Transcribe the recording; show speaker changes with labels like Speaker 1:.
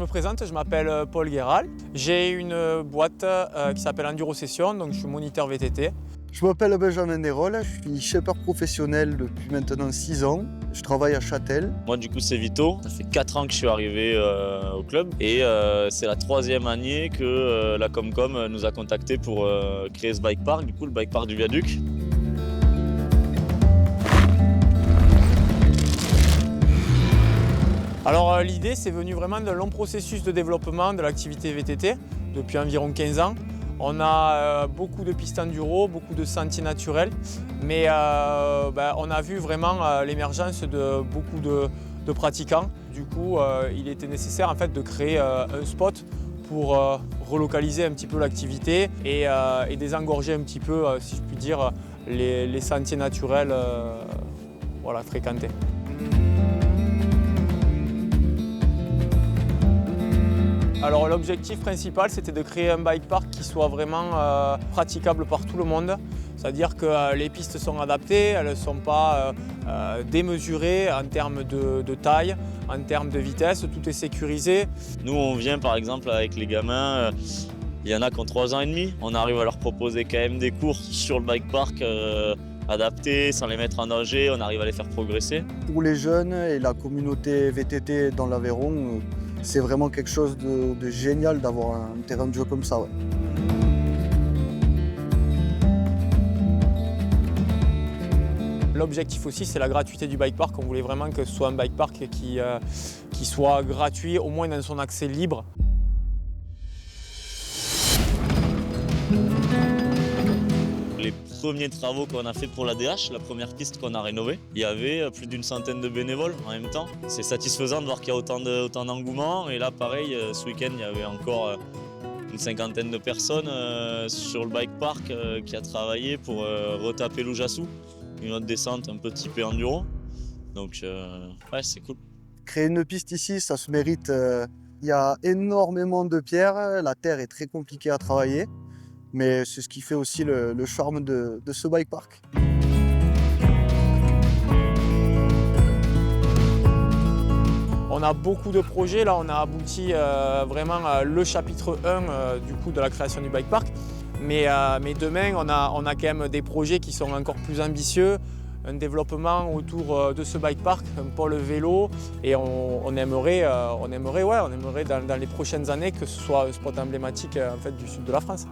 Speaker 1: me présente, je m'appelle Paul Guéral. J'ai une boîte qui s'appelle Enduro Session, donc je suis moniteur VTT.
Speaker 2: Je m'appelle Benjamin Desrolles, je suis shaper professionnel depuis maintenant 6 ans. Je travaille à Châtel.
Speaker 3: Moi du coup c'est Vito, ça fait 4 ans que je suis arrivé au club et c'est la 3e année que la Comcom nous a contactés pour créer ce bike park, du coup le bike park du Viaduc.
Speaker 1: Alors l'idée c'est venu vraiment d'un long processus de développement de l'activité VTT depuis environ 15 ans. On a beaucoup de pistes enduro, beaucoup de sentiers naturels, mais on a vu vraiment l'émergence de beaucoup de pratiquants. Du coup, il était nécessaire en fait, de créer un spot pour relocaliser un petit peu l'activité et désengorger un petit peu, si je puis dire, les sentiers naturels fréquentés. Alors l'objectif principal c'était de créer un bike park qui soit vraiment praticable par tout le monde. C'est-à-dire que les pistes sont adaptées, elles ne sont pas démesurées en termes de taille, en termes de vitesse, tout est sécurisé.
Speaker 3: Nous on vient par exemple avec les gamins, il y en a qui ont 3 ans et demi, on arrive à leur proposer quand même des cours sur le bike park adaptés, sans les mettre en danger, on arrive à les faire progresser.
Speaker 2: Pour les jeunes et la communauté VTT dans l'Aveyron, c'est vraiment quelque chose de génial d'avoir un terrain de jeu comme ça. Ouais.
Speaker 1: L'objectif aussi c'est la gratuité du bike park. On voulait vraiment que ce soit un bike park qui soit gratuit, au moins dans son accès libre.
Speaker 3: Les premiers travaux qu'on a fait pour l'ADH, la première piste qu'on a rénovée, il y avait plus d'une centaine de bénévoles en même temps. C'est satisfaisant de voir qu'il y a autant d'engouement. Et là, pareil, ce week-end, il y avait encore une 50aine de personnes sur le bike park qui a travaillé pour retaper l'Oujassou, une autre descente un peu typée enduro. Donc, ouais, c'est cool.
Speaker 2: Créer une piste ici, ça se mérite. Il y a énormément de pierres, la terre est très compliquée à travailler. Mais c'est ce qui fait aussi le charme de ce bike park.
Speaker 1: On a beaucoup de projets, là on a abouti vraiment le chapitre 1 du coup, de la création du bike park. Mais demain on a quand même des projets qui sont encore plus ambitieux, un développement autour de ce bike park, un pôle vélo, et on aimerait dans les prochaines années que ce soit un spot emblématique en fait, du sud de la France.